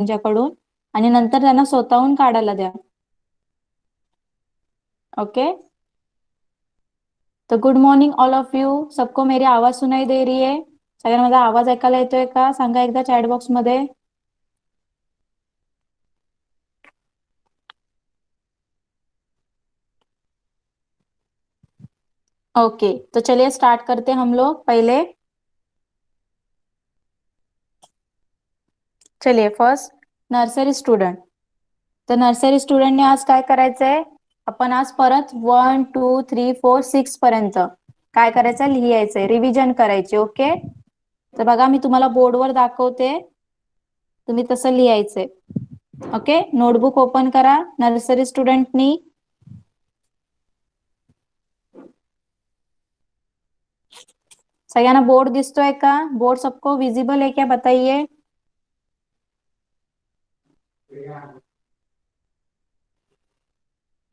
त्यांच्याकडून आणि नंतर त्यांना स्वतःहून काढायला द्या. ओके. तो good morning all of you. सबको मेरी आवाज सुनाई दे रही है? सगळ्यांना माझा आवाज ऐकायला येतोय का? सांगा एकदा चॅट बॉक्स मध्ये. ओके, तो चलिए स्टार्ट करते हम लोग. पहले चलिए फर्स्ट नर्सरी स्टूडेंट. तर नर्सरी स्टुडंटने आज काय करायचंय? आपण आज परत 1 2 3 4 6 पर्यंत काय करायचं? लिहायचंय, रिव्हिजन करायचे. ओके. तर बघा मी तुम्हाला बोर्डवर दाखवते, तुम्ही तसं लिहायचंय. ओके. नोटबुक ओपन करा नर्सरी स्टुडंटनी. सगळ्यांना बोर्ड दिसतोय का? बोर्ड सबको विजिबल है क्या? बताइए.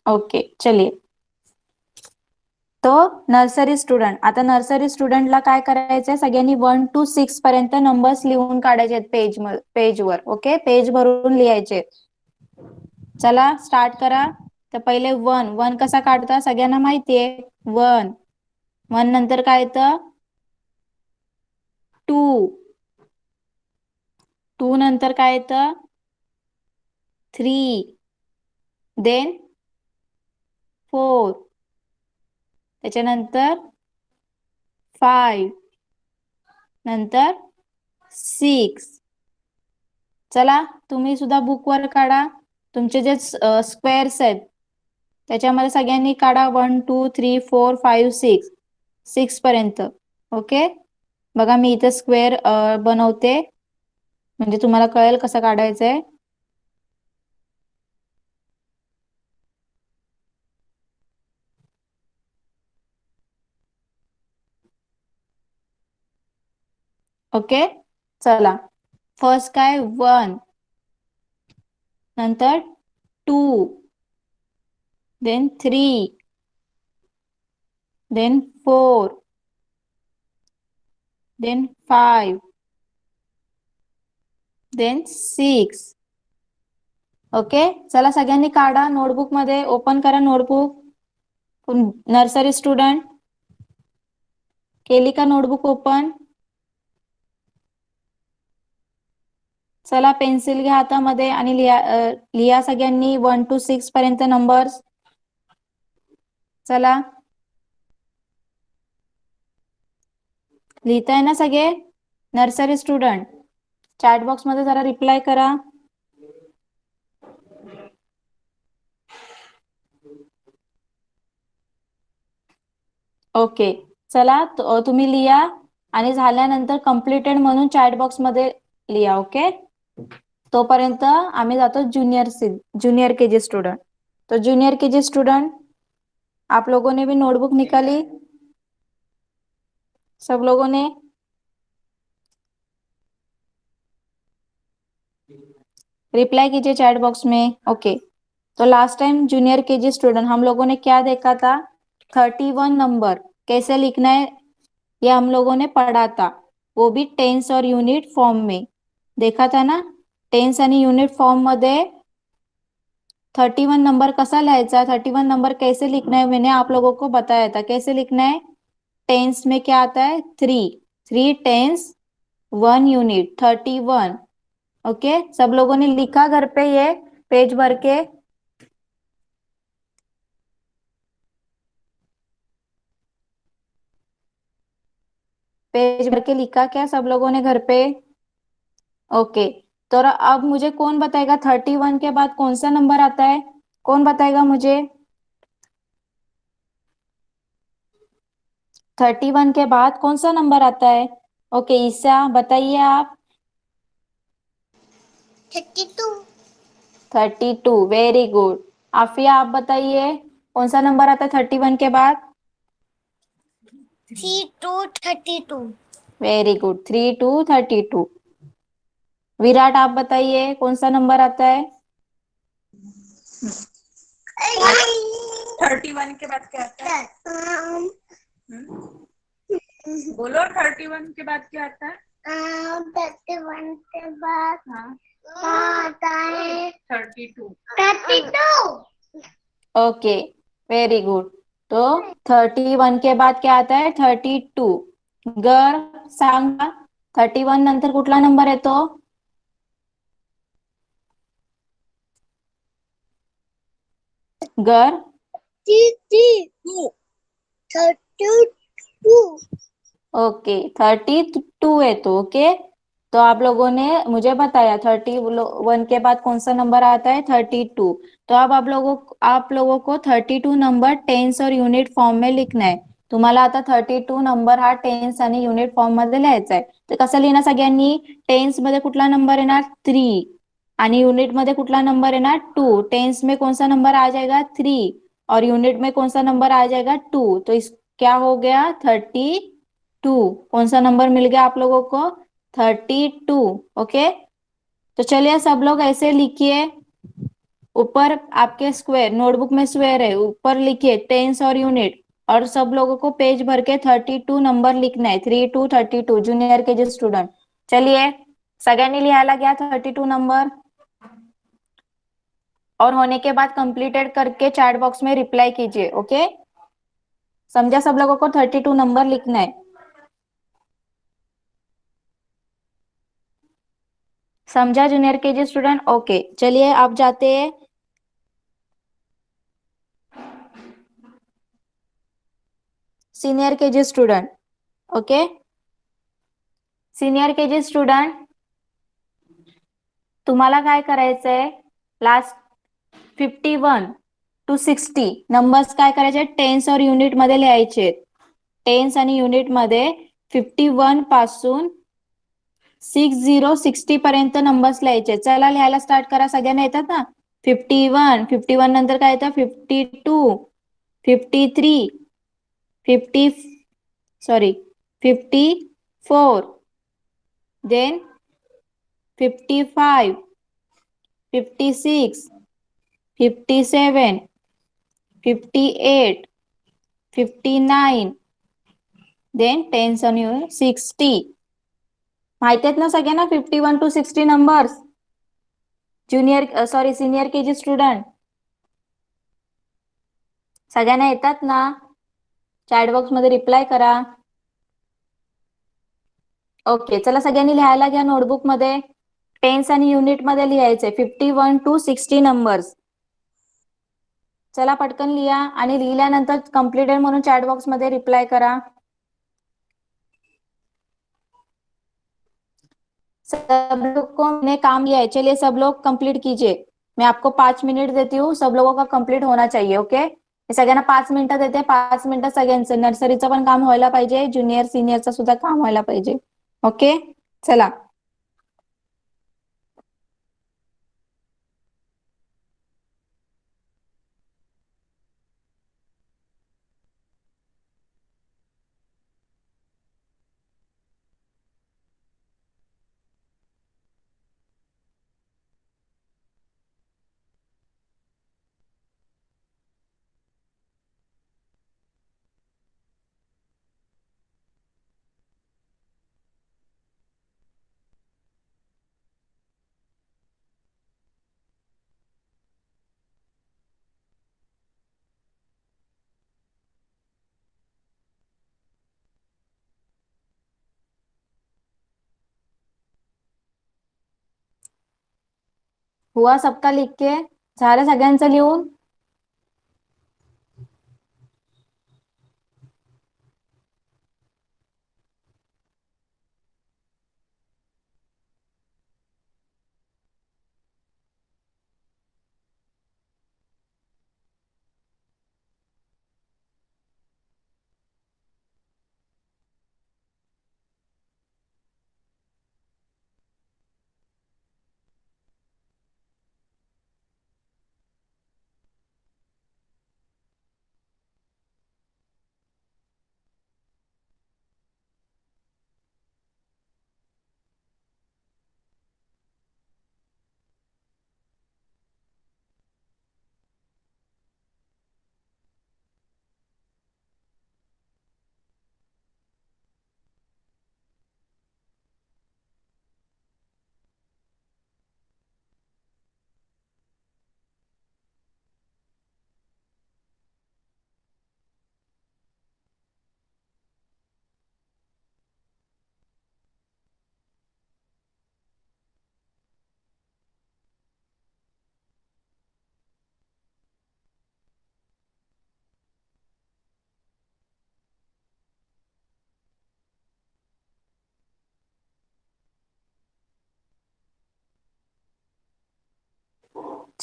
ओके चलिए. तो नर्सरी स्टुडंट. आता नर्सरी स्टुडंटला काय करायचंय? सगळ्यांनी 1 to 6 पर्यंत नंबर्स लिहून काढायचे पेजवर. ओके. पेज भरून लिहायचे. चला स्टार्ट करा. तर पहिले 1 कसा काढता? सगळ्यांना माहितीये 1 नंतर काय येतं? 2 नंतर काय येतं? 3 देन 4 त्याच्यानंतर 5 नंतर 6. चला तुम्ही सुद्धा बुकवर काढा. तुमचे जे स्क्वेअर्स आहेत त्याच्यामध्ये सगळ्यांनी काढा 1 2 3 4 5 6 पर्यंत. ओके. बघा मी इथे स्क्वेअर बनवते म्हणजे तुम्हाला कळेल कसं काढायचंय. ओके. चला फर्स्ट काय 1 नंतर 2 then 3 then 4 then 5 then 6. Okay. चला सगळ्यांनी काढा नोटबुक मध्ये. ओपन करा नोटबुक. नर्सरी स्टुडंट केली का नोटबुक ओपन? चला पेन्सिल घ्या हातामध्ये आणि लिहा सगळ्यांनी 1 to 6 पर्यंत नंबर्स. चला लिहिताय ना सगळे? नर्सरी स्टुडंट चॅट बॉक्स मध्ये जरा रिप्लाय करा. ओके. चला तुम्ही लिहा आणि झाल्यानंतर कम्प्लिटेड म्हणून चॅट बॉक्स मध्ये लिहा. ओके. तोपर्यंत आम्ही जातो जूनियर केजी स्टूडेंट. तो जूनियर केजी स्टूडेंट आप लोगों ने भी नोटबुक निकाली? सब लोगों ने? रिप्लाई कीजिए चैट बॉक्स में. ओके. तो last time junior KG student हम लोगों ने क्या देखा था? 31 नंबर कैसे लिखना है ये हम लोगों ने पढ़ा था, वो भी टेन्स और यूनिट फॉर्म में देखा था ना. टेन्स आणि यूनिट फॉर्म मध्ये 31 नंबर कसा लिहायचा? 31 नंबर कैसे लिखना है मैंने आप लोगों को बताया था. कैसे लिखना है? टेन्स में क्या आता है? 3 टेन्स 1 यूनिट 31. ओके. सब लोगों ने लिखा घर पे ये पेज भर के? पेज भर के लिखा क्या सब लोगों ने घर पे? ओके. तो अब मुझे कौन बताएगा 31 के बाद कौन सा नंबर आता है? कौन बताएगा मुझे? 31 के बाद कौन सा नंबर आता है? ओके ईसा बताइए आप. 32. Very good. आफिया आप बताइए कौन सा नंबर आता है 31 के बाद? 3 to 32. Very good. 3 to 32. विराट आप बताइए कौन सा नंबर आता है? 31 के बाद क्या आता है? बोलो 31 के बाद क्या आता है? 31 के बाद हाँ आता है 32। Okay, very good. तो 31 के बाद क्या आता है? 32. गर सांगा, 31 नंतर कुठला नंबर येतो? गर 32। ओके, 32 येतो. ओके, तो आप लोगों ने मुझे बताया 31 के बाद कौन सा नंबर आता है? 32. तो अब आप लोगों को 32 नंबर टेन्स और युनिट फॉर्म में लिखना आहे. तुम्हाला आता 32 नंबर हा टेन्स आणि युनिट फॉर्म मध्ये लिहायचा आहे. तर कसं लिहिणार सगळ्यांनी? टेन्स मध्ये कुठला नंबर येणार? 3. आणि युनिट मध्ये कुठला नंबर येणार? 2. टेन्स में कौन सा नंबर आ जाएगा? 3. और यूनिट में कौन सा नंबर आ जाएगा? 2. तो इस क्या हो गया? 32. कौन सा नंबर मिल गया आप लोगों को? 32. ओके, तो चलिए सब लोग ऐसे लिखिए. ऊपर आपके स्क्वायर नोटबुक में स्क्वायर है, ऊपर लिखिए टेंस और यूनिट. और सब लोगों को पेज भर के 32 नंबर लिखना है. 3 to 32 ज्युनियर के जे स्टुडंट. चलिए, सगळ्यांनी लिहायला घ्या 32 नंबर. और होने के बाद कंप्लीटेड करके चैट बॉक्स में रिप्लाई कीजिए. ओके, समझा? सब लोगों को 32 नंबर लिखना है. समझा जूनियर के जी स्टूडेंट? ओके, चलिए आप जाते हैं सीनियर के जी स्टूडेंट. ओके, सीनियर के जी स्टूडेंट, तुम्हाला काय करायचंय? लास्ट 51 to 60 नंबर्स काय करायचे? टेन्स और युनिट मध्ये लिहायचे. टेन्स आणि युनिट मध्ये 51 पासून 60 पर्यंत नंबर्स लिहायचे. चला लिहायला स्टार्ट करा. सगळ्यांना येतात ना? 51 नंतर काय येतं? 52, 53, 54, देन 55, 56, 57, 58, 59, देन टेन्स आणि 60. माहिती आहेत ना सगळ्यांना 51 to 60 numbers? Senior K G student, सगळ्यांना येतात ना? चॅट बॉक्स मध्ये रिप्लाय करा. ओके, चला सगळ्यांनी लिहायला घ्या नोटबुक मध्ये. टेन्स आणि युनिट मध्ये लिहायचंय 51 to 60 नंबर्स. चला पटकन लिहा आणि लिहिल्यानंतर कंप्लीटेड म्हणून चॅट बॉक्स मध्ये रिप्लाय करा. सब लोग को मैंने काम दिया है, चलिए सब लोग कंप्लीट कीजिए. मैं आपको 5 मिनिट देती हूँ, सब लोगों का कंप्लीट होना चाहिए. ओके, मी सगळ्यांना 5 मिनिटं देते. 5 मिनिटं सगळ्यांचं नर्सरीचं पण काम व्हायला पाहिजे, ज्युनियर सिनियरचं सुद्धा काम व्हायला पाहिजे. ओके, चला. हुआ सबका लिख के? झालं सगळ्यांचं लिहून?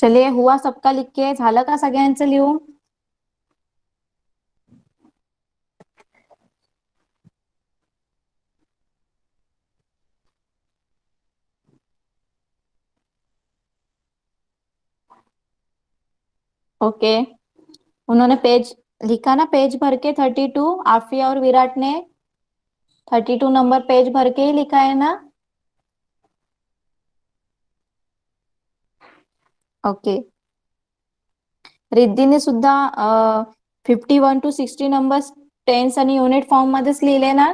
चलिए, हुआ सबका लिख के? झालं का सगळ्यांचं लिहून? ओके, उन्होंने पेज लिखा ना, पेज भर के 32। आफिया और विराट ने 32 नंबर पेज भर के ही लिखा है ना? ओके, रिद्धीने सुद्धा 51 to 60 नंबर्स टेन्स आणि युनिट फॉर्म मध्येच लिहिले ना?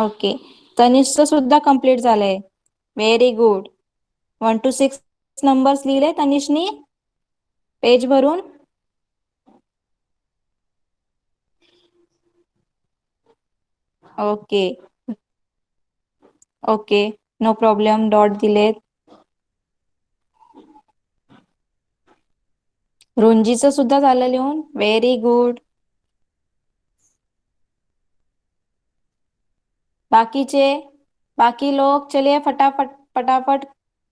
ओके, तनिषचं सुद्धा कंप्लीट झालंय. Very good. 1 to 6 नंबर्स लिहिले तनिषनी पेज भरून. Okay okay, no problem, dot दिलेत. रुंजीचं सुद्धा झालं लिहून. Very good. बाकीचे, बाकी लोग चलिए फटाफट फटाफट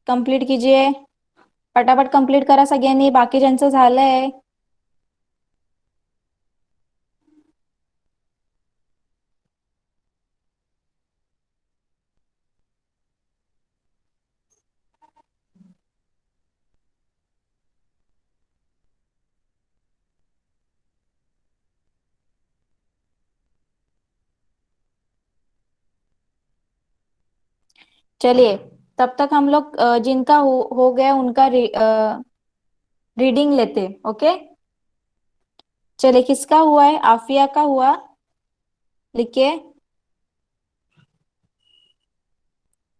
कंप्लीट कीजिए. फटाफट कंप्लीट करा सगळ्यांनी, बाकी ज्यांचं झालंय. चलिए, तब तक हम लोग जिनका हो गया उनका रीडिंग लेते. ओके, चलिए, किसका हुआ है? आफिया का हुआ, लिखिए.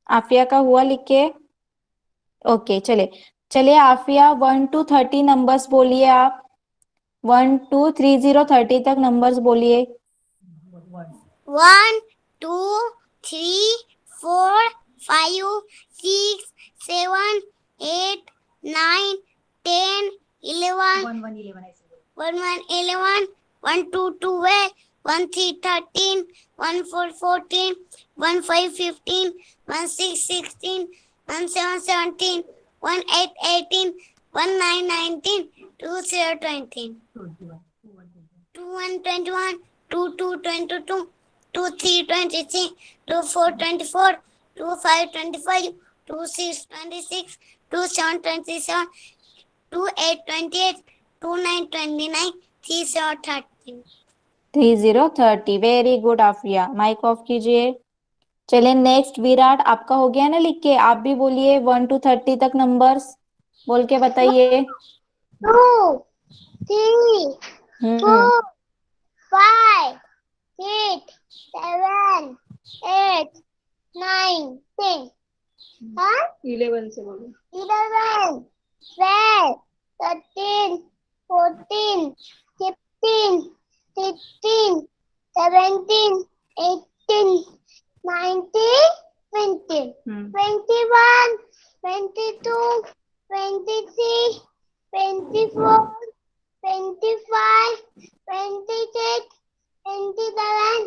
आफिया का हुआ, लिखिए. ओके, चलिए चलिए, आफिया 1 to 30 नंबर्स बोलिए आप. 1 to 30 तक नंबर्स बोलिए. 1, 2, 3, 4, 5, 6, 7, 8, 9, 10, 11, 1, 11, 1, 2, 12, 1, 3, 13, 1, 4, 14, 1, 5, 15, 1, 6, 16, 1, 7, 17, 1, 8, 18, 1, 9, 19, 2, 0, 20. 2, 1, 21, 2, 2, 22, 2, 3, 23, 2, 4, 24, 2, 5, 25, 2, 6, 26, 2, 7, 27, 2, 8, 28, 2, 9, 29, 3, 0, 30. 30 very good Afiya. Mic off कीजिए. चलिए नेक्स्ट विराट, आपका हो गया ना लिख के? आप भी बोलिए 1 to 30 तक नंबर्स बोल के बताइए. 2, 3, हम्म 4, 5, 6, 7, 8, 9, 10. हाँ? 11 से बोलो. 11, 12, 13, 14, 15, 16, 17, 18, 19, 20, 21, 22, 23, 24, 25, 26, 27,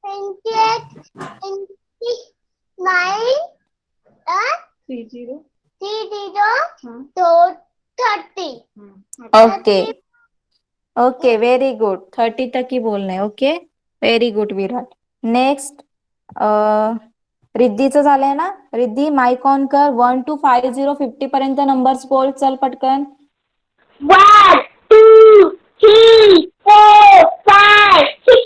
28, 29, 30. 30. Okay okay, very good. 30 तक ही बोलना है. ओके, व्हेरी गुड विराट. नेक्स्ट रिद्धीचं झालंय ना? रिद्धी माइक ऑन कर. 1 to 50 पर्यंत नंबर्स बोल. चल पटकन. 1, 2, 3, 4, 5, 6,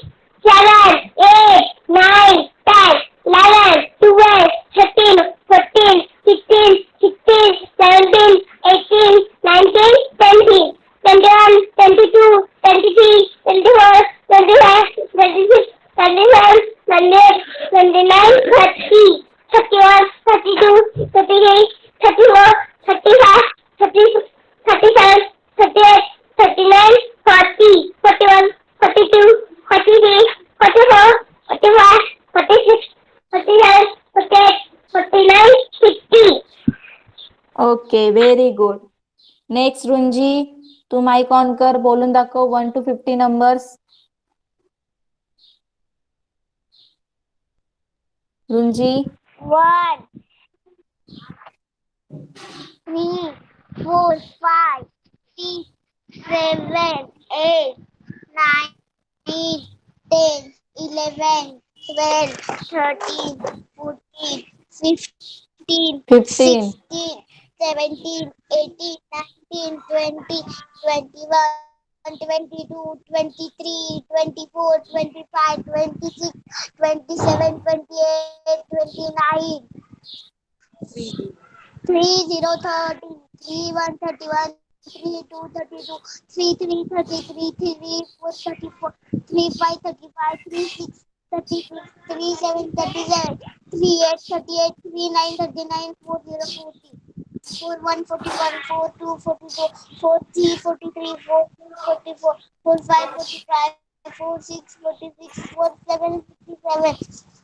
7, 8, 9, 10, 11, 12, 13, 14, 15, 16, 17, 18, 19, 20, 21, 22, 23, 24, 25, 26, 27, 28, 29, 30, 31, 32, 33, 34, 35, 36, 37, 38, 39, 40, 41, 42, 43, 44, 45, 46, 47, 48, 49, 50. Okay, very good. Next Runji, तू माइक ऑन कर. बोलून दाखव 1 to 50 नंबर्स. रुंजी 1, 3, 4, 5, 6, 7, 8, 9, 10, 11, 12, 13, 14, 15, 15 16, 17, 18, 19, 20, 21, 22, 23, 24, 25, 26, 27, 28, 29. 30, 30, 31, 31, 32, 32, 33, 33, 34, 34, 35, 35, 36, 36, 37, 37, 38, 38, 39, 39, 40, 40, 41, 41, 42, 42, 43, 43, 44, 45, 45, 46, 46, 47, 57,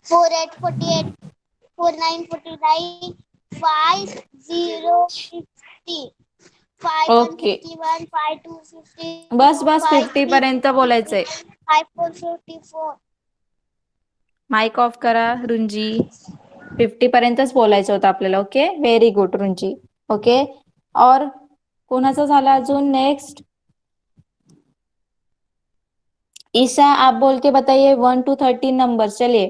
48, 48, 49, 49, 50, 50, 51, ओके 51, 52, बस 52, बस 50 53, पर्यंत 53, बोलायचंय. 54, 54. माइक ऑफ करा रुंजी. 50 पर्यंतच बोलायचं होतं आपल्याला. Okay very good Runji. Okay और कोणाचं झालं अजून नेक्स्ट. ईशा आप बोल के बताइए 1 to 13 नंबर्स. चलिए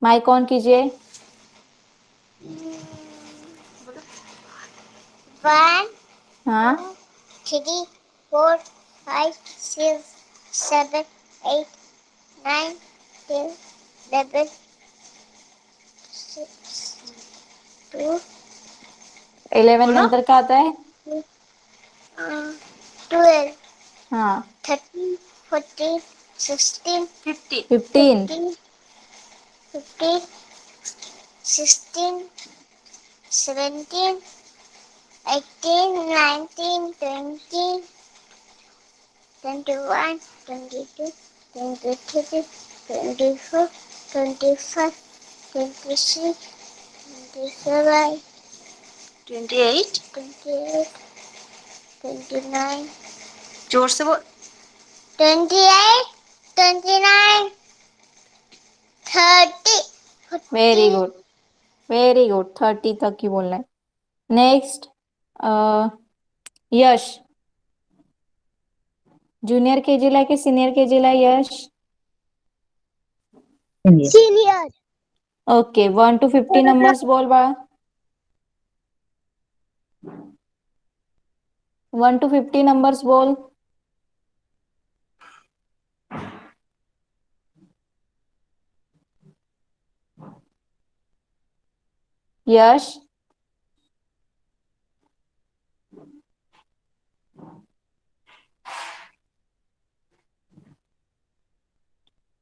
माइक ऑन कीजिए. 1, हाँ 2, 3, 4, 5, 6, 7, 8, 9, 10, 11, 2, 11 नंतर काय आता है. 12, हाँ 13, 14, 16, 50. 15 15, 15, 16, 17, 18, 19, 20, 21, 22, 23, 24, 25, 26, 27, 28. 28, 29, जोर से बोल. 28, 29, 30, वेरी 40, गुड वेरी गुड. 30 तक ही बोलना है. नेक्स्ट यश. ज्युनियर केजी ला की सिनियर केजी ला यश. senior. ओके 1 to 50 नंबर्स बोल बाळा. 1 to 50 नंबर्स बोल. यश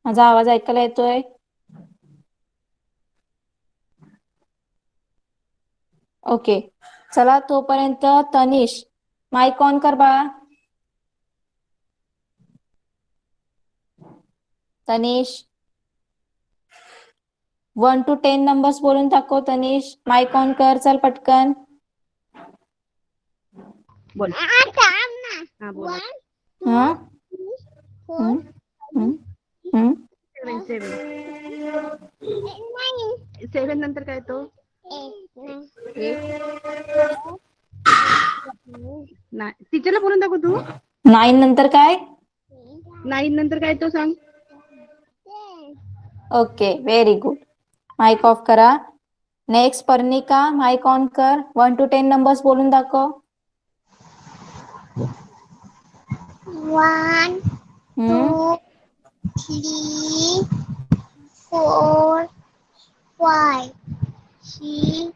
माझा आवाज ऐकायला येतोय. ओके चला तोपर्यंत तनिष माइक ऑन कर बाळा. तनिष 1 to 10 नंबर्स बोलून दाखव. तनिष माइक ऑन कर. चल पटकन. बोल. हाँ बोल. 1, 2, हाँ 3, 4, हम्म 5, हम्म हम्म 7. 9, 7 नंतर काय तो. 8, 9. टीचरला बोलून दाखव तू. 9 नंतर काय. 9 नंतर काय तो सांग. 10. Okay very good. Mic off करा. नेक्स्ट पर्णिका माइक ऑन कर. 1 to 10 नंबर्स बोलून दाखव. 1, 2, 3, 4, 5, 6,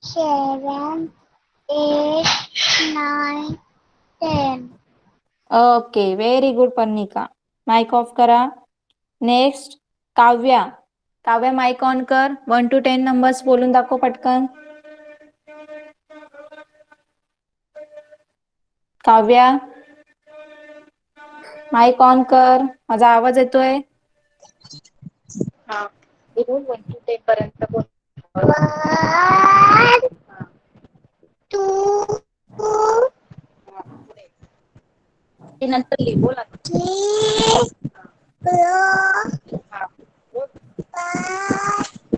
7, 8, 9, 10. Okay very good Parnika. Mic off करा. Next Kavya. Kavya mic on कर. 1 to 10 नंबर्स बोलून दाखव पटकन. काव्या माइक ऑन कर. माझा आवाज येतोय. हा 1 to 10 पर्यंत बोल. 1, 2, ते नंतर लिह बोल आता. 3, 4, हा. 5,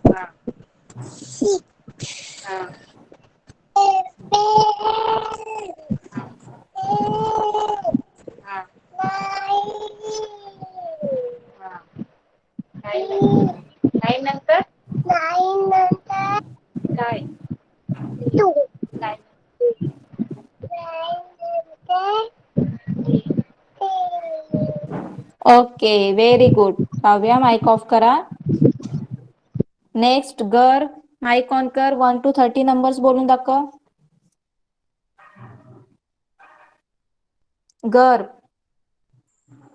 okay very good. Kavya mic off करा. नेक्स्ट गर माईक ऑन कर. 1 to 30 नंबर्स बोलून दाखव. गर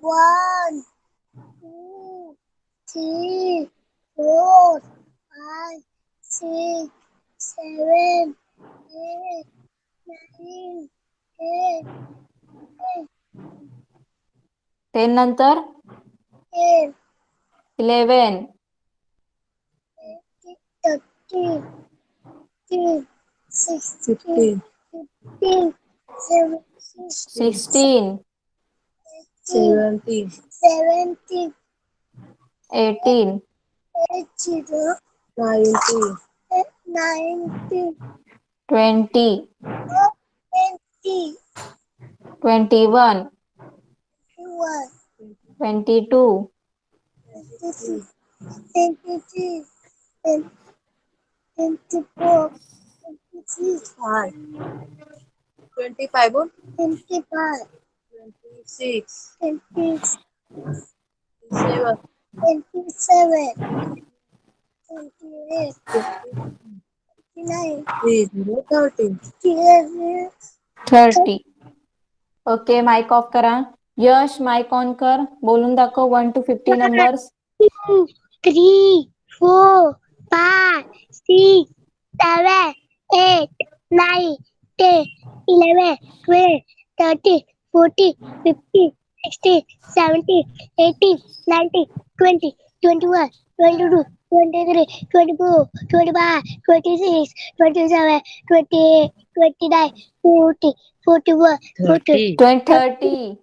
1, 2, 3, 4, 5, 6, 7, 8, 9, 10, 10 नंतर 10, 11 13, 16, 15, 16 17, 18, 18 19, 20 20, 21 21, 22 23, 24, 25, 25, 26, 26, 27, 28, 29, 30, 30. ओके माईक ऑफ करा. यश माईक ऑन कर. बोलून दाखव 1 to 50 numbers. 2, 3, 4, 5, 6, 7, 8, 9, 10, 11, 12, 13, 14, 15, 16, 17, 18, 19, 20, 21, 22, 23, 24, 25, 26, 27, 28, 29, 40, 41, 42, 30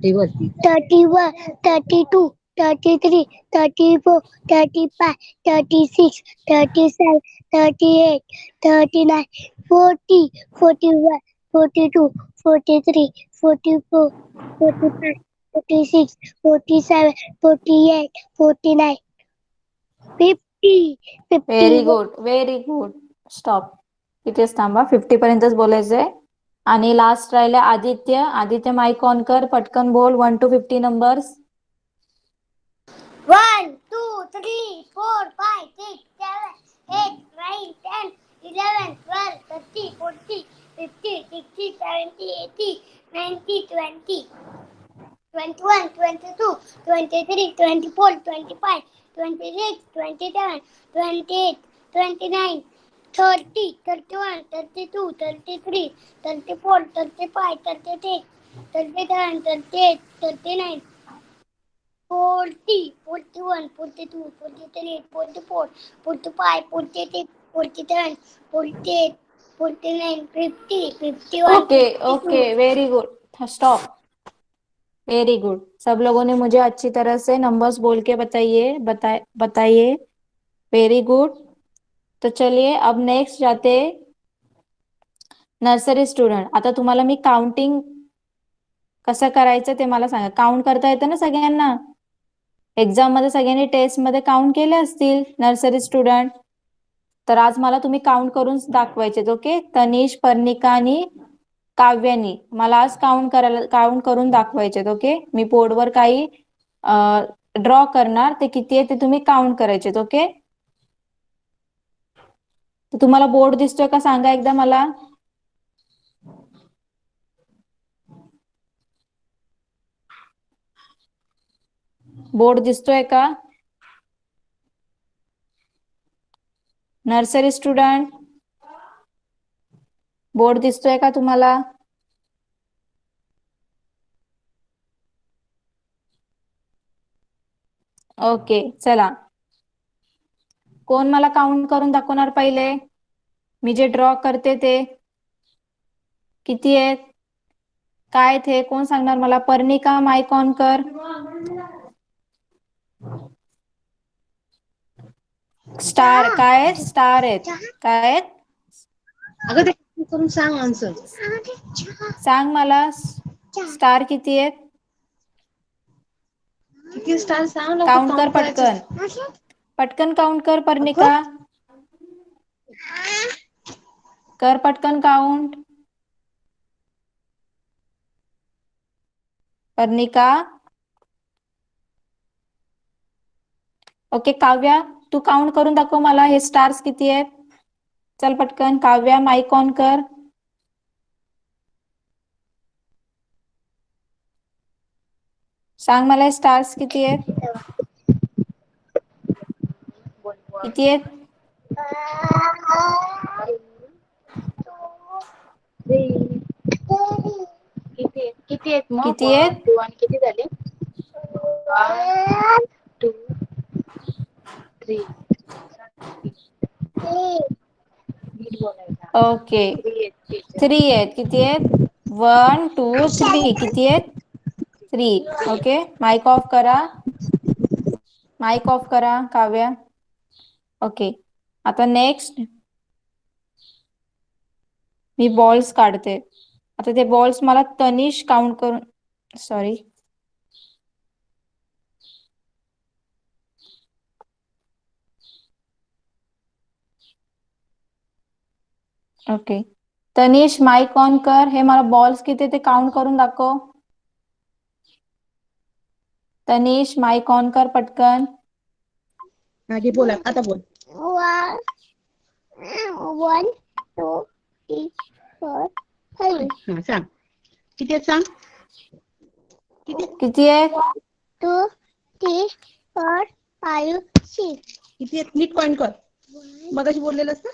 31, 32, 33, 34, 35, 36, 37, 38, 39, 40, 41, 42, 43, 44, 45, 46, 47, 48, 49, 50, very 51. Good very good. Stop. इथेच थांबा. 50 पर्यंतच बोलायचंय. आणि लास्ट राहिलं आदित्य. आदित्य माईक ऑन कर. पटकन बोल 1 to 50 numbers. 1, 2, 3, 4, 5, 6, 7, 8, 9, 10, 11, 12, 13, 14, 15, 16, 17, 18, 19, 20, 21, 22, 23, 24, 25, 26, 27, 28, 29, 30, 31, 32, 33, 34, 35, 36, 37, 38, 39, 40, 41, 42, 43, 44, 45, 46, 47, 48, 49, 50, 51, okay 52. Okay very good. Stop. Very good. सब लोगों ने मुझे अच्छी तरह से नंबर्स बोल के बताइए. Very good. तो चलिए अब नेक्स्ट जाते. Nursery student. आता तुम्हाला मी काउंटिंग कसं करायचं ते मला सांगा. काउंट करता येतं ना सगळ्यांना. एक्झाम मध्ये सगळ्यांनी टेस्ट मध्ये काउंट केले असतील नर्सरी स्टुडंट. तर आज मला तुम्ही काउंट करून दाखवायचे. ओके. तनिष, पर्णिका आणि काव्यानी मला आज काउंट करून दाखवायचे. ओके. मी बोर्डवर काही ड्रॉ करणार. ते किती आहे ते तुम्ही काउंट करायचे. ओके. तर तुम्हाला बोर्ड दिसतोय का सांगा एकदा मला. बोर्ड दिसतोय का. नर्सरी स्टुडंट बोर्ड दिसतोय का तुम्हाला. ओके चला. कोण मला काउंट करून दाखवणार पहिले. मी जे ड्रॉ करते ते किती आहेत काय थे कोण सांगणार मला. पर्णिका माईक ऑन कर. स्टार काय आहेत. स्टार आहेत काय आहेत. अगं ते करून सांग आन्सर. सांग मला स्टार किती आहेत. किती स्टार सांग लवकर काउंट कर काउंट पटकन. करायचे. पटकन काउंट कर अगं पर्णिका. कर पटकन काउंट. पर्णिका ओके काव्या, तू काउंट करून दाखव मला हे स्टार्स किती आहेत. चल पटकन काव्या, माईक ऑन कर. सांग मला हे स्टार्स किती आहेत. किती आहेत. किती आहेत मग. किती आहेत. 1 2 आणि किती झाले. 1 2 3 नीट बोलायचा. ओके 3 आहेत टीचर. 3 आहेत. किती आहेत. 1 2 3 किती आहेत. 3. ओके माईक ऑफ करा. माईक ऑफ करा काव्या. ओके आता नेक्स्ट मी बॉल्स काढते. आता ते बॉल्स मला तनिष काउंट करून, sorry okay Tanish mic on कर. हे मला बॉल्स किती ते काउंट करून दाखव. तनिष माईक ऑन कर पटकन. आगे बोला, आता बोल. 1 2 3 4 5. हा सांग किती आहेत सांग. किती आहेत. 2 3 4 5 6. किती आहेत नीट पॉइंट कर. मगाशी बोललेलंस ना.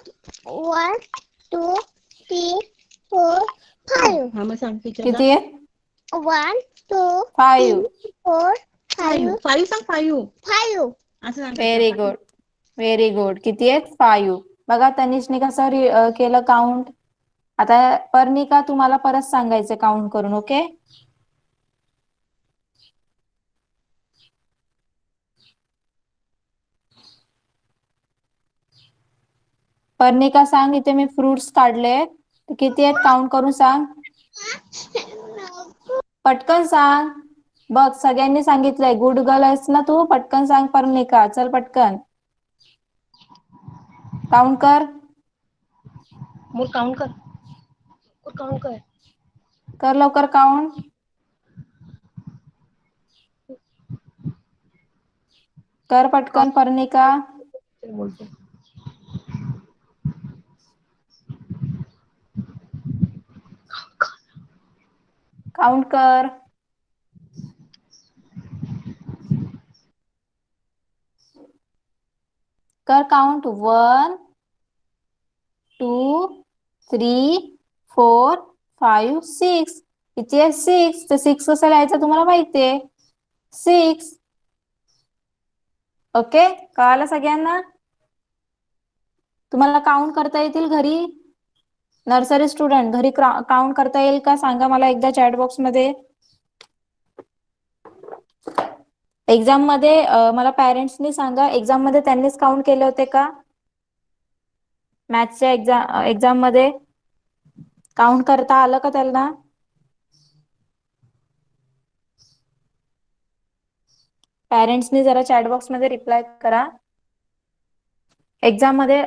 1 2 3 4 5. हा मग सांग टीचरला. किती आहेत. 1 2 5. 3 4 5 5 सांग 5 5. असं सांग. Very good. Very good. किती आहेत. 5. बघा तनिषने कसं केलं काउंट. आता पर्णिका तुम्हाला परत सांगायचं काउंट करून. ओके पर्णिका सांग. इथे मी फ्रुट्स काढले किती आहेत काउंट करून सांग. पटकन सांग. बघ सगळ्यांनी सांगितलंय. गुड गर्ल आहेस ना तू. पटकन सांग पर्णिका. चल पटकन काउंट कर. मूल काउंट कर. काउंट कर. कर लवकर काउंट. कर पटकन पर्णिका. चल बोलते. काउंट कर. कर काउंट. 1 2 3 4 5 6. किती आहे. 6. तर 6 कसं लिहायचं तुम्हाला माहितीये. 6. ओके कळालं सगळ्यांना. तुम्हाला काउंट करता येतील घरी. नर्सरी स्टुडंट घरी काउंट करता येईल का सांगा मला एकदा चॅट बॉक्स मध्ये. एक्झाम मध्ये मला पॅरेंट्सनी सांगा. एक्झाम मध्ये त्यांनीच काउंट केले होते का. मॅथ्सच्या एक्झाम मध्ये काउंट करता आलं का त्यांना. पॅरेंट्सनी जरा चॅट बॉक्स मध्ये रिप्लाय करा. एक्झाम मध्ये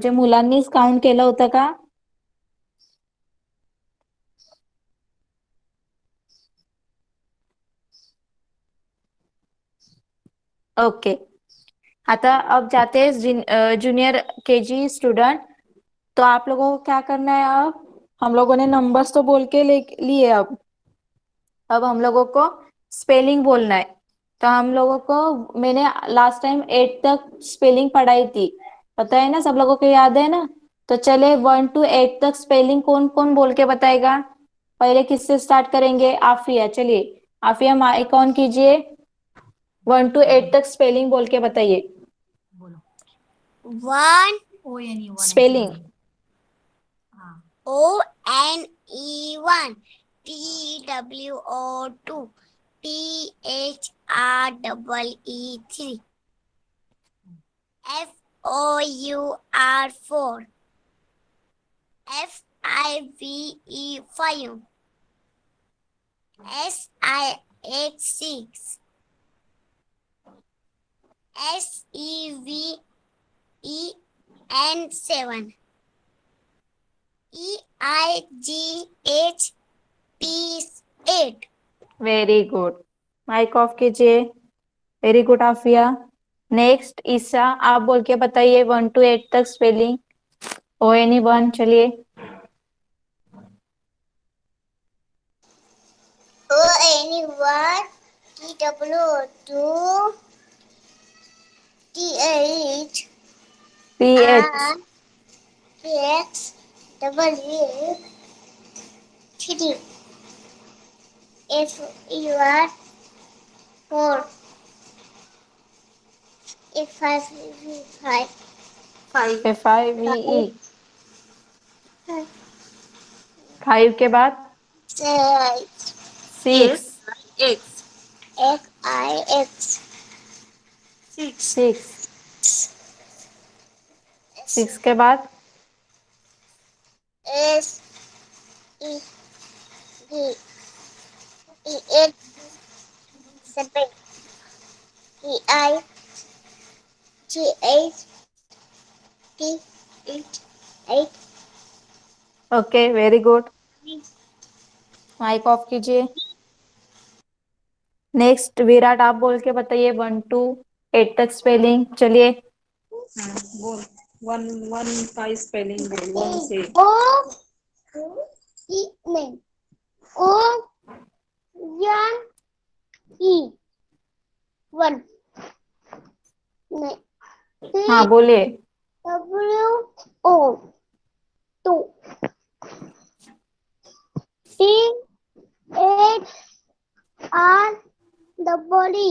जे मुलांनीच काउंट केलं होतं का. ओके आता अब जाते हैं जूनियर केजी स्टूडेंट. तो आप लोगों को क्या करना है. अब हम लोगों ने नंबर्स तो बोल के लिए. अब हम लोगों को स्पेलिंग बोलना है. तो हम लोगों को मैंने लास्ट टाइम 8 तक स्पेलिंग पढ़ाई थी. पता है ना सब लोगों को याद है ना. तो चले 1 to 8 तक स्पेलिंग कौन कौन बोल के बताएगा. पहले किससे स्टार्ट करेंगे. आफिया. चलिए आफिया माइक ऑन कीजिए. 1 to 8 तक स्पेलिंग बोल के बताइए. 1 spelling. ONE1 TWO2 THREE3 FOUR4 FIVE5 SIH6 SEVEN7 EIGHT8. Very good. Mic off कीजिए. Very good Afiya. Next Isha, आप बोल के बताइए 1 to 8 तक स्पेलिंग। ओ एनी वन, चलिए। O-N-E-1 T-W-2 T-H PH, T-X W 3 F-E-R 4 F-5 FIVE, 5 के बाद 6, X-I-X 6, 6 के बाद S-E-D E-H 7 E-I-G-H T-H 8 okay, very good. Mic off कीजिए। नेक्स्ट विराट, आप बोल के बताइए 1 to 8 तक स्पेलिंग, चलिए। बोल। वन वन का स्पेलिंग बोल, वन से। O E नहीं O N E 1 नहीं हाँ बोलिए। W O 2 T H R double E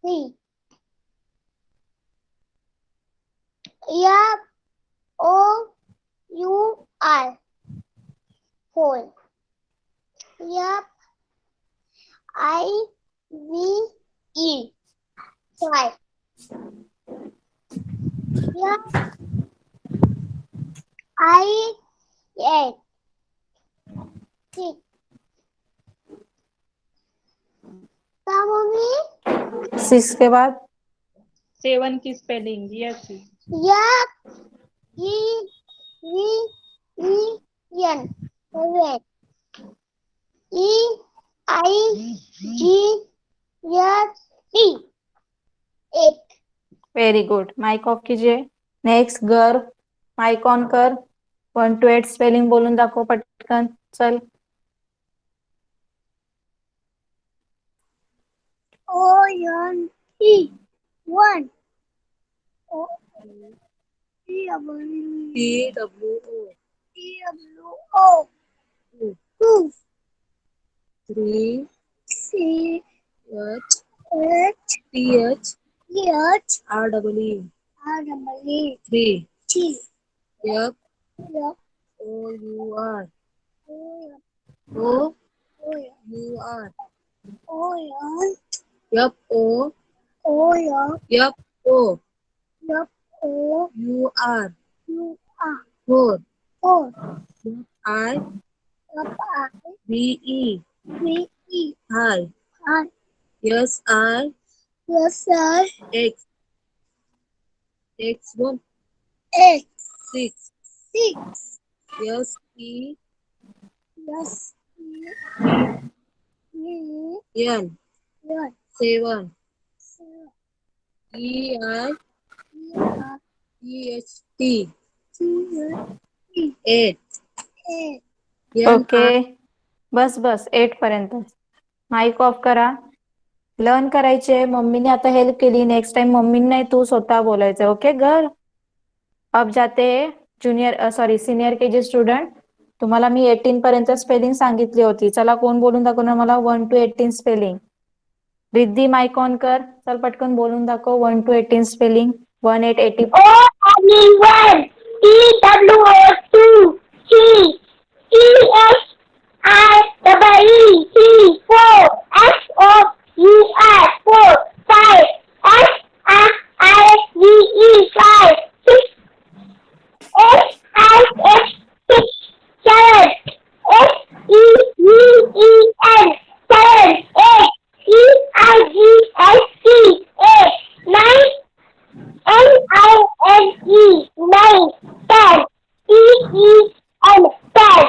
3 F O U R 4 F I V E 5 F I 8 6 क्या मम्मी 6 के बाद 7 की spelling, yes. F E V E N 7 E I G F T 8 very good. Mic off कीजिए। Next Garv, mic on कर। 1 to 8 spelling बोलून दाखव पटकन, चल। O N T 1 O T W TWO T W O 2 3 C H H TH H REE R double E 3 T F F OUR O OUR O N FO O FO F O UR U R 4 4 I F I VE V E 5 R SI S I X X1 X 6 6 SE S E N N 7 C EI E R EHT T 8 A okay, बस बस 8 पर्यंत। Mic off करा। Learn करायचे, मम्मीने आता help केली, next time मम्मीने नाही तू स्वतः बोलायचं, ओके गर्ल। अब जाते सीनियर के जी स्टुडंट। तुम्हाला मी 18 पर्यंत स्पेलिंग सांगितली होती, चला कोण बोलून दाखवणार मला 1 to 18 spelling. Riddhi mic on कर, चल पटकन बोलून दाखव 1 to 18 spelling. 1 8 80 O-N-E-1 T-W-O-2 T T-H-I-E-E 4 F-O-U-R 4 5 F-I-V-E 5 6 H-I-H 6 7 S-E-V-E-N 7 8 E-I-G-S-T 8 9 N-I-N-E 9 10 E-E-N 10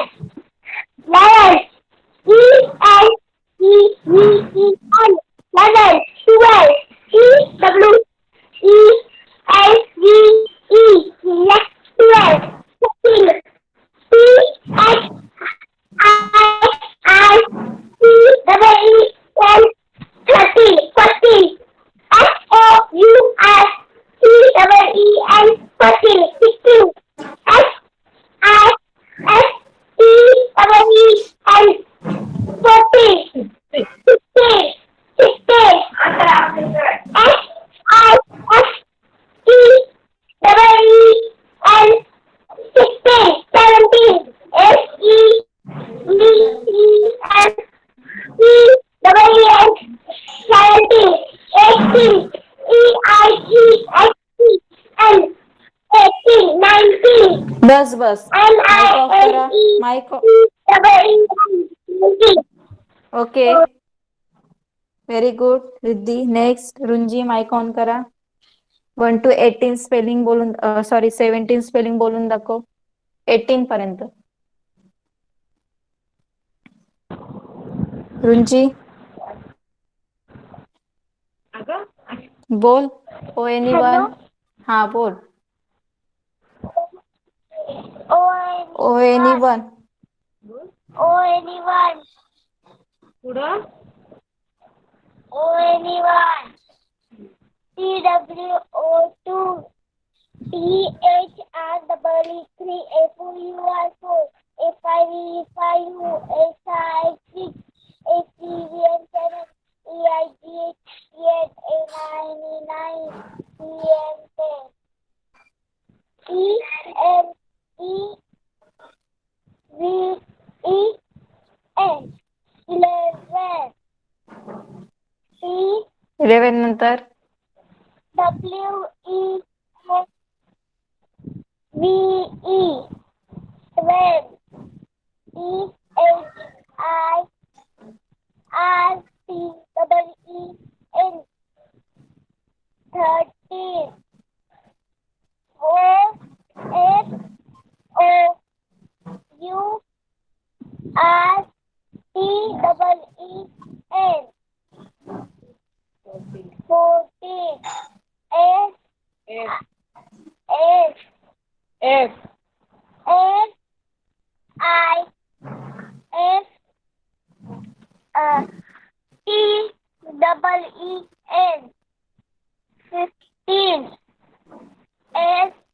11 E-N-E-V-E-N 11 13. 16. S-I-S-T-E-E-N. 14. 16. 16. S-I-S-T-E-E-N. 16. 17. S-E-V-E-N. E-E-N. 17. 18. E-I-G-H-T-N. 18. 19. बस बस माइक ऑफ करा. Mic N-I-N-E-T-E-N. Okay. Very good Riddhi. Next Runji, mic on करा. 1 to 18 spelling बोलून, sorry 17 spelling बोलून दाखव. 18 पर्यंत. रुंजी अगं बोल. O N E one. हा बोल. O N E one. O-N-E-1. पुढं O-N-E-1. T-W-O-2. T-H-R-E-E-3. F-O-U-R-4. F-I-V-E-5-U. S-I-6. S-E-V-N-7. E-I-G-H-T-N. A-9-E-9. E-N-10. E-N-E-V-E-N. 11. Eleven नंतर T-W-E-N-V-E. 12. T-H-I-R-T-E-E-N. 13. O-F-O-U-R-T-E-E-N. 14. F S F S I S T-E-E-N. 15. S-I-X-T-E-E-N.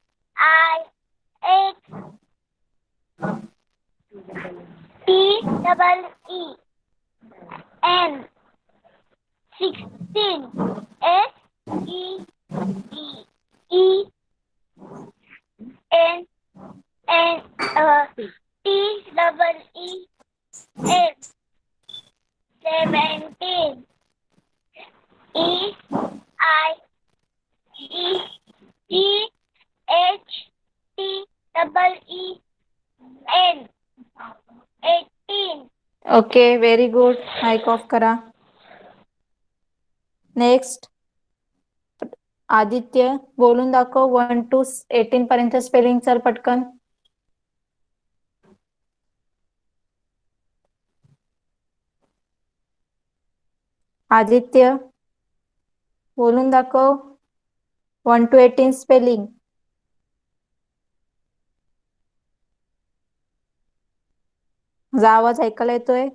16. S-E-E-E-N. T-E-E-N. 17. E-I-G-H-T-E-E-N. 18. Okay. Very good. Mic off करा. Next Aditya, बोलून दाखव. 1 to 18 पर्यंत spelling. चल पटकन. आदित्य बोलून दाखव. 1 to 18 spelling. माझा आवाज ऐकायला येतोय?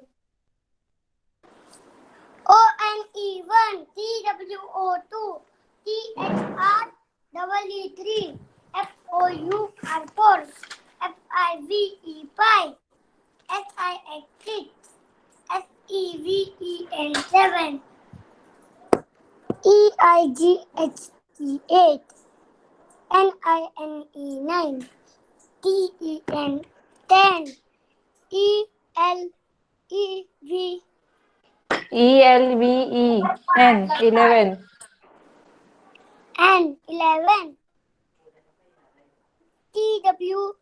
O-N-E-1. T-W-O-2. T-H-R-E-E-3. F-O-U-R-4. F-I-V-E-5. S-I-X-6. S-E-V-E-N-7. E-I-G-H-T-8. N-I-N-E-9. T-E-N-10. E-L-E-V. ELVEN 11. N-11. T-W-E-L-N.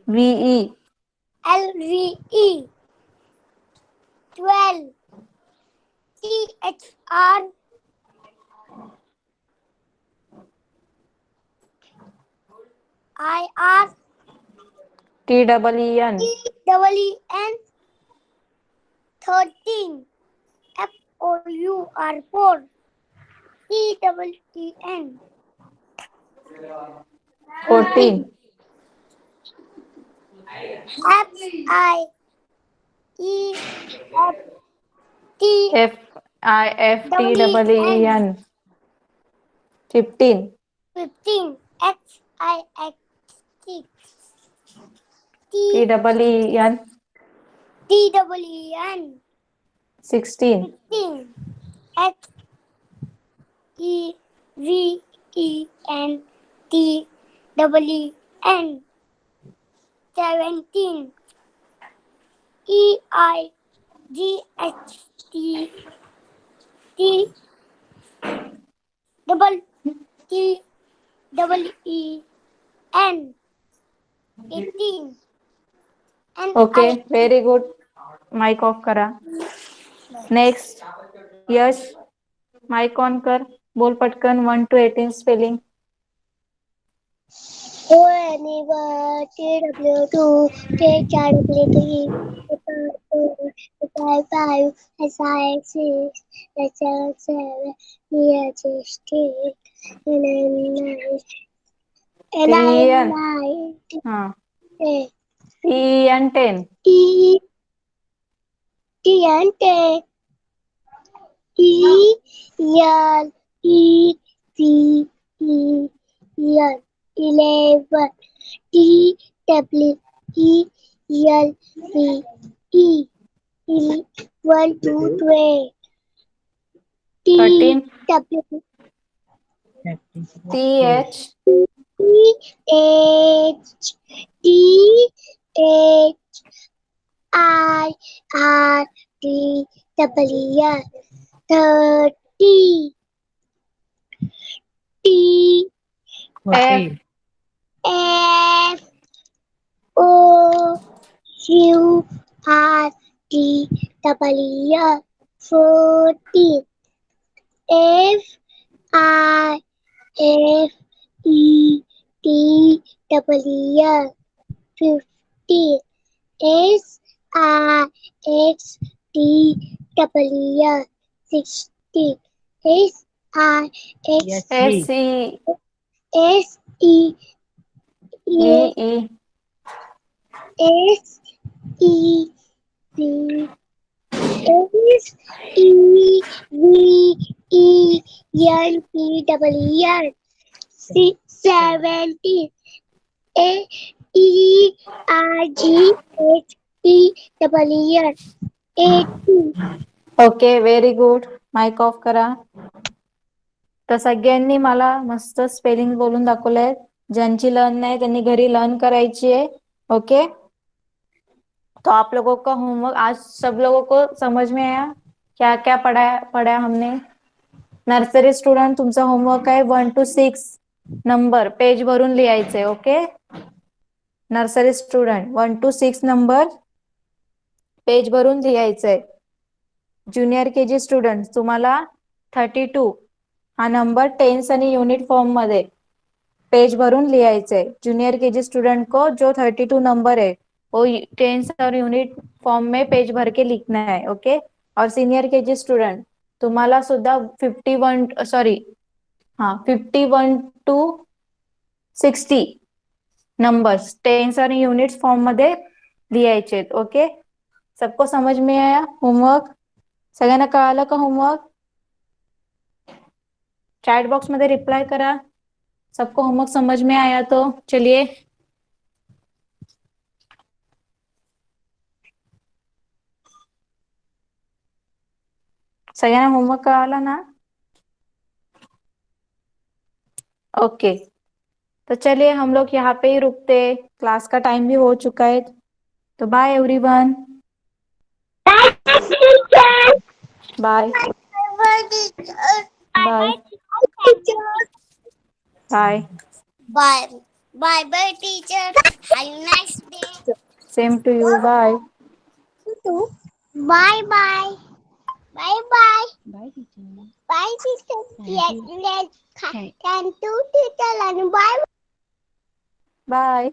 VE L-V-E. 12. T-H-R. I-R. TEEN T-E-E-N. 13. F-O-U-R-4. T-E-E-N. 14. F-I-E-F-T. FIFTEEN 15. 15. XIX. TEEN. TEEN. 16. 16. XEVENTEEN. 17. EIGHT double TEEN. 18. Okay, very good. Mic off करा. Next, Yash mic on कर. बोल पटकन 1 to 18 spelling. ONEWTW2 THRW3 5 SIX6 SL7 EH8 NN9 TEN. NI9 हाँ. TEN 10. TNT ELEVEN 11 TWELVE 1 2 3 13. TW TH. THEIRTW 30 T F. F O U R T W 40 F I F E T W 50 S I X T W 60 S I X SE. S E E EE. S E V S E V E N T W N 70 A E R G H T W N 80 okay, very good. Mic off करा. तर सगळ्यांनी मला मस्त spelling बोलून दाखवलंय. ज्यांची learn नाही त्यांनी घरी लर्न करायची है. ओके, तो आप लोगों का होमवर्क आज सब लोगों को समझ में आया क्या क्या पढ़ाया हमने. नर्सरी स्टूडेंट तुमचा होमवर्क आहे 1 to 6 नंबर पेज भरून लिहायचे. Okay, nursery student 1 to 6 number page भरून लिहायचंय. ज्युनियर केजी स्टुडंट तुम्हाला 32 हा नंबर टेन्स आणि युनिट फॉर्म मध्ये पेज भरून लिहायचंय. जूनियर केजी स्टूडेंट को जो 32 नंबर है वो टेंस और यूनिट फॉर्म में पेज भर के लिखना है. ओके, और सीनियर केजी स्टूडेंट तुम्हाला सुद्धा 51 to 60 नंबर्स टेन्स आणि युनिट्स फॉर्म मध्ये लिहायचे. ओके, सबको समझ में आया होमवर्क. सगळ्यांना कळालं का होमवर्क. चैट बॉक्स मध्ये रिप्लाई करा. सबको होमवर्क समझ में आया तो चलिए. सगळ्यांना होमवर्क कळाला ना. ओके, तो चलिए हम लोग यहाँ पे ही रुकते. क्लास का टाइम भी हो चुका है. तो bye everyone. Bye bye bye. Bye. Bye bye teacher. Have a nice day. Same to you. Bye. Bye bye. Bye bye. Bye teacher. Bye teacher. Yes, let's thank you teacher and bye. Bye.